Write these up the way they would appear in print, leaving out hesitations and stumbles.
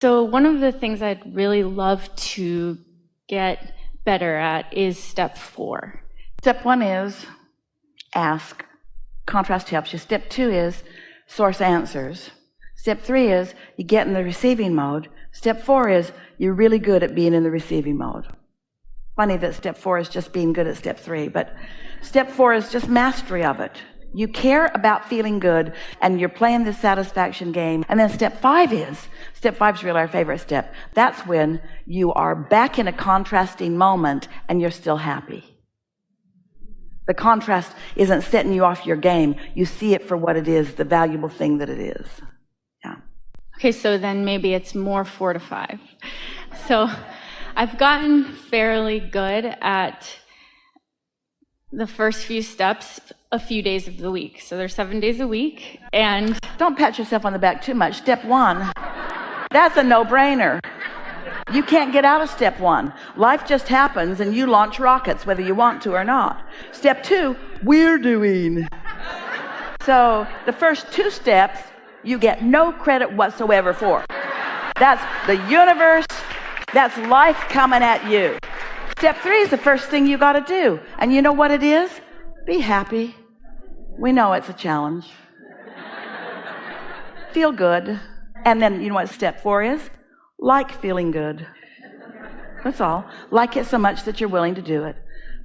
So one of the things I'd really love to get better at is step 4. Step 1 is ask. Contrast helps you. Step 2 is source answers. Step 3 is you get in the receiving mode. Step 4 is you're really good at being in the receiving mode. Funny that step 4 is just being good at step 3, but step 4 is just mastery of it. You care about feeling good, and you're playing the satisfaction game. And then step 5 is really our favorite step. That's when you are back in a contrasting moment and you're still happy. The contrast isn't setting you off your game. You see it for what it is, the valuable thing that it is. Yeah. Okay, so then maybe it's more 4 to 5. So I've gotten fairly good at the first few steps a few days of the week. So there's 7 days a week, and don't pat yourself on the back too much. Step 1, that's a no-brainer. You can't get out of step 1. Life just happens and you launch rockets whether you want to or not. Step 2, we're doing. So the first 2 steps you get no credit whatsoever for. That's the universe, that's life coming at you. Step 3 is the first thing you got to do. And you know what it is? Be happy. We know it's a challenge. Feel good. And then you know what step 4 is? Like feeling good. That's all. Like it so much that you're willing to do it.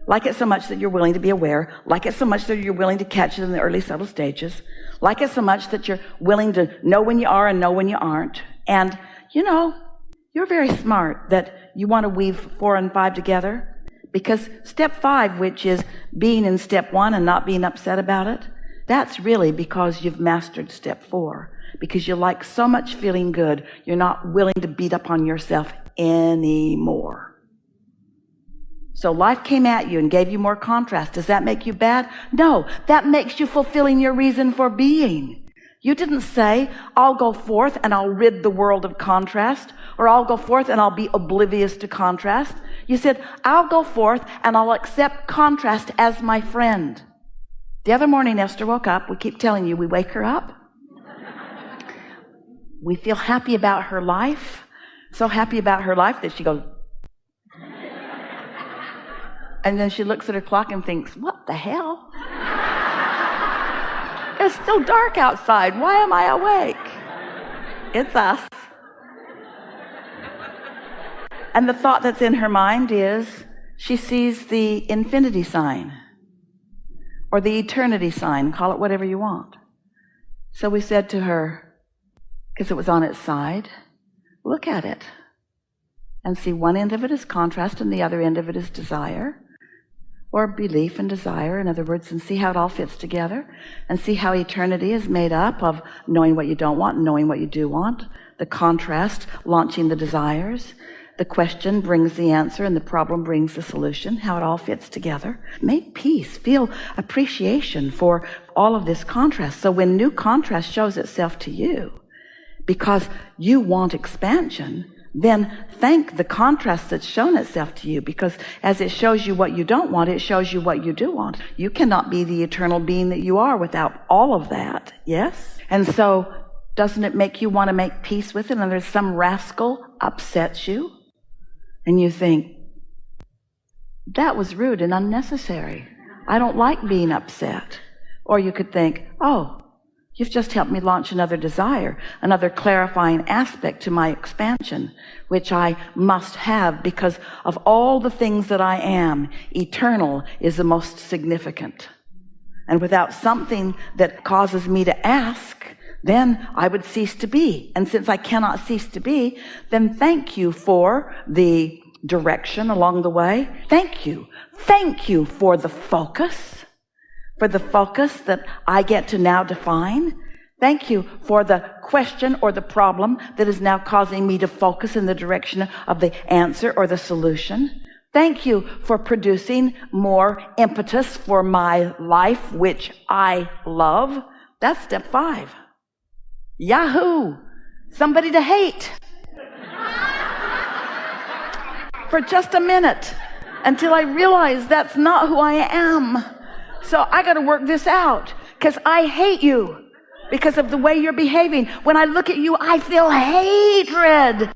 Like it so much that you're willing to be aware. Like it so much that you're willing to catch it in the early subtle stages. Like it so much that you're willing to know when you are and know when you aren't. And, you know, you're very smart that you want to weave 4 and 5 together. Because step 5, which is being in step 1 and not being upset about it, that's really because you've mastered step 4. Because you like so much feeling good, you're not willing to beat up on yourself anymore. So life came at you and gave you more contrast. Does that make you bad? No, that makes you fulfilling your reason for being. You didn't say, I'll go forth and I'll rid the world of contrast, or I'll go forth and I'll be oblivious to contrast. You said, I'll go forth and I'll accept contrast as my friend. The other morning, Esther woke up. We keep telling you, we wake her up. We feel happy about her life, so happy about her life that she goes, and then she looks at her clock and thinks, what the hell? It's still dark outside. Why am I awake? It's us. And the thought that's in her mind is she sees the infinity sign or the eternity sign. Call it whatever you want. So we said to her, because it was on its side, look at it and see one end of it is contrast and the other end of it is desire. Or belief and desire, in other words, and see how it all fits together, and see how eternity is made up of knowing what you don't want and knowing what you do want. The contrast, launching the desires. The question brings the answer, and the problem brings the solution, how it all fits together. Make peace. Feel appreciation for all of this contrast. So when new contrast shows itself to you, because you want expansion, then thank the contrast that's shown itself to you, because as it shows you what you don't want, it shows you what you do want. You cannot be the eternal being that you are without all of that. Yes? And so doesn't it make you want to make peace with it? And there's some rascal upsets you and you think, that was rude and unnecessary. I don't like being upset. Or you could think, oh, you've just helped me launch another desire, another clarifying aspect to my expansion, which I must have because of all the things that I am. Eternal is the most significant. And without something that causes me to ask, then I would cease to be. And since I cannot cease to be, then thank you for the direction along the way. Thank you. Thank you for the focus. For the focus that I get to now define. Thank you for the question or the problem that is now causing me to focus in the direction of the answer or the solution. Thank you for producing more impetus for my life, which I love. That's step 5. Yahoo! Somebody to hate. For just a minute until I realize that's not who I am. So I got to work this out because I hate you. because of the way you're behaving. When I look at you, I feel hatred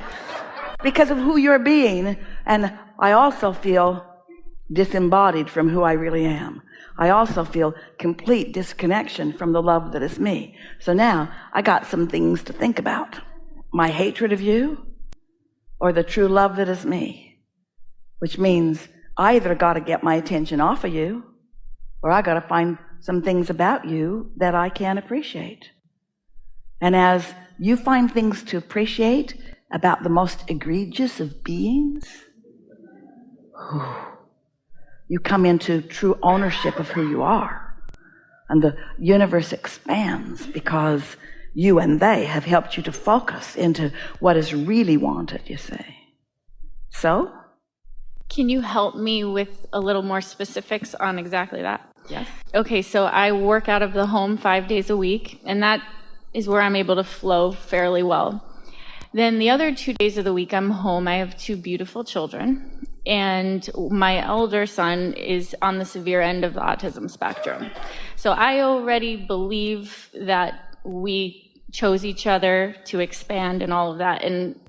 because of who you're being. And I also feel disembodied from who I really am. I also feel complete disconnection from the love that is me. So now I got some things to think about. My hatred of you or the true love that is me, which means I either got to get my attention off of you or I got to find some things about you that I can appreciate. And as you find things to appreciate about the most egregious of beings, you come into true ownership of who you are. And the universe expands because you and they have helped you to focus into what is really wanted, you say. So? Can you help me with a little more specifics on exactly that? Yes. Okay, so I work out of the home 5 days a week, and that is where I'm able to flow fairly well. Then the other 2 days of the week, I'm home. I have 2 beautiful children, and my elder son is on the severe end of the autism spectrum. So I already believe that we chose each other to expand and all of that, and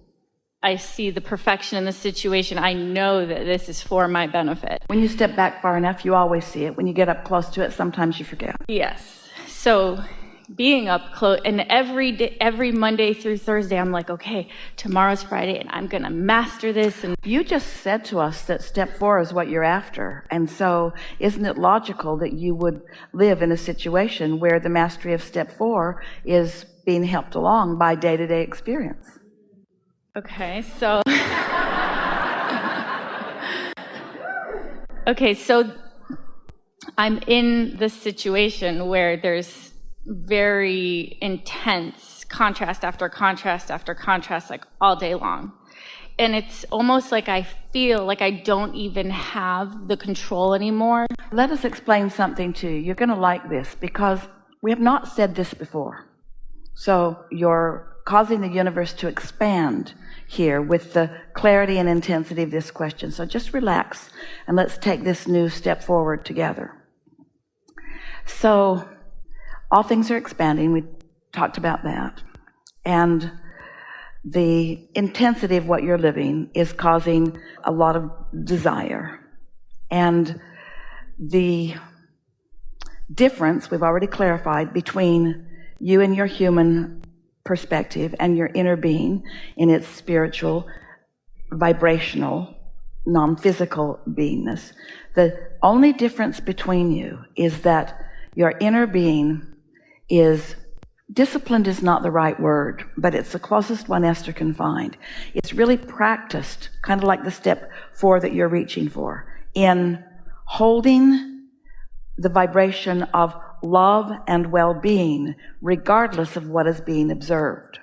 I see the perfection in the situation. I know that this is for my benefit. When you step back far enough, you always see it. When you get up close to it, sometimes you forget. Yes. So being up close, and every day, every Monday through Thursday, I'm like, okay, tomorrow's Friday, and I'm going to master this. And you just said to us that step 4 is what you're after. And so isn't it logical that you would live in a situation where the mastery of step 4 is being helped along by day-to-day experience? Okay, so okay, so I'm in this situation where there's very intense contrast after contrast after contrast, like all day long. And it's almost like I feel like I don't even have the control anymore. Let us explain something to you. You're going to like this because we have not said this before. So you're causing the universe to expand here with the clarity and intensity of this question. So just relax and let's take this new step forward together. So all things are expanding. We talked about that. And the intensity of what you're living is causing a lot of desire. And the difference, we've already clarified, between you and your human perspective and your inner being in its spiritual, vibrational, non-physical beingness. The only difference between you is that your inner being is disciplined is not the right word, but it's the closest one Esther can find. It's really practiced, kind of like the step 4 that you're reaching for, in holding the vibration of love and well-being, regardless of what is being observed.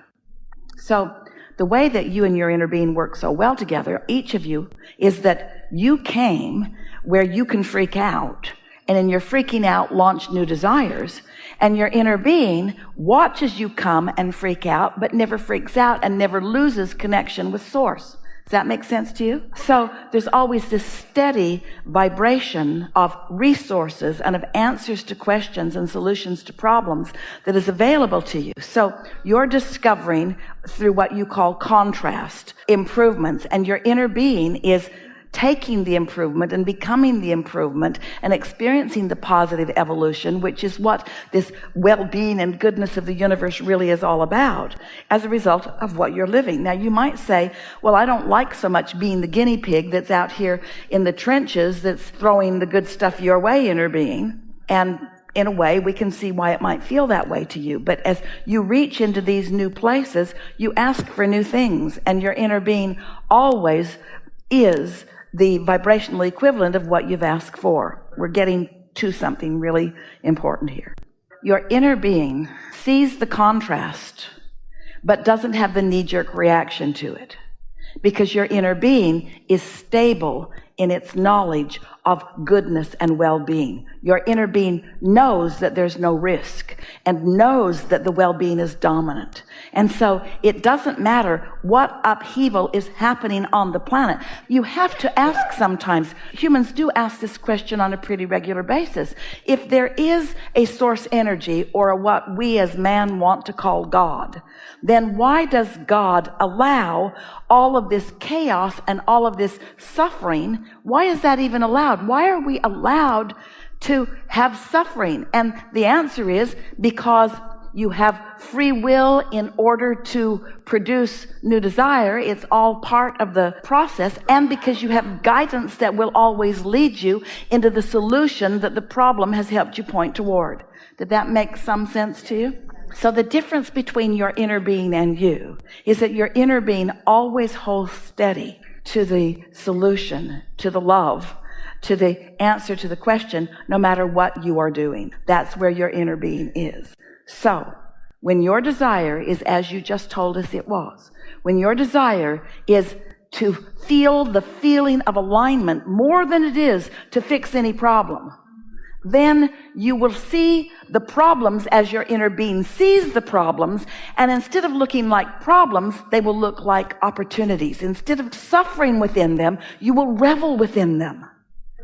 So the way that you and your inner being work so well together, each of you, is that you came where you can freak out, and in your freaking out launch new desires, and your inner being watches you come and freak out, but never freaks out and never loses connection with source. Does that make sense to you? So there's always this steady vibration of resources and of answers to questions and solutions to problems that is available to you. So you're discovering through what you call contrast, improvements, and your inner being is taking the improvement and becoming the improvement and experiencing the positive evolution, which is what this well-being and goodness of the universe really is all about as a result of what you're living. Now, you might say, well, I don't like so much being the guinea pig that's out here in the trenches that's throwing the good stuff your way, inner being. And in a way, we can see why it might feel that way to you. But as you reach into these new places, you ask for new things, and your inner being always is the vibrational equivalent of what you've asked for. We're getting to something really important here. Your inner being sees the contrast, but doesn't have the knee-jerk reaction to it, because your inner being is stable in its knowledge of goodness and well-being. Your inner being knows that there's no risk and knows that the well-being is dominant. And so it doesn't matter what upheaval is happening on the planet. You have to ask sometimes. Humans do ask this question on a pretty regular basis. If there is a source energy, or what we as man want to call God, then why does God allow all of this chaos and all of this suffering? Why is that even allowed? Why are we allowed to have suffering? And the answer is because you have free will in order to produce new desire. It's all part of the process. And because you have guidance that will always lead you into the solution that the problem has helped you point toward. Did that make some sense to you? So the difference between your inner being and you is that your inner being always holds steady to the solution, to the love, to the answer to the question, no matter what you are doing. That's where your inner being is. So when your desire is as you just told us it was, when your desire is to feel the feeling of alignment more than it is to fix any problem, then you will see the problems as your inner being sees the problems, and instead of looking like problems, they will look like opportunities. Instead of suffering within them, you will revel within them.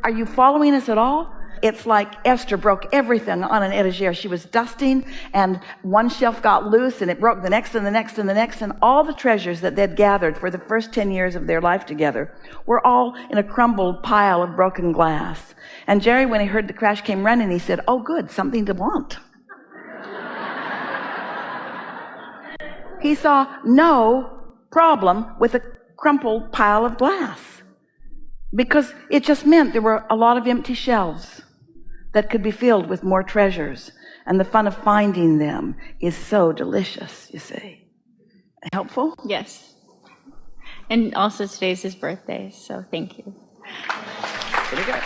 Are you following us at all? It's like Esther broke everything on an etagere. She was dusting, and one shelf got loose, and it broke the next and the next and the next, and all the treasures that they'd gathered for the first 10 years of their life together were all in a crumbled pile of broken glass. And Jerry, when he heard the crash, came running. He said, "Oh, good, something to want." He saw no problem with a crumpled pile of glass, because it just meant there were a lot of empty shelves that could be filled with more treasures. And the fun of finding them is so delicious, you see. Helpful? Yes. And also today's his birthday, so thank you. Pretty good.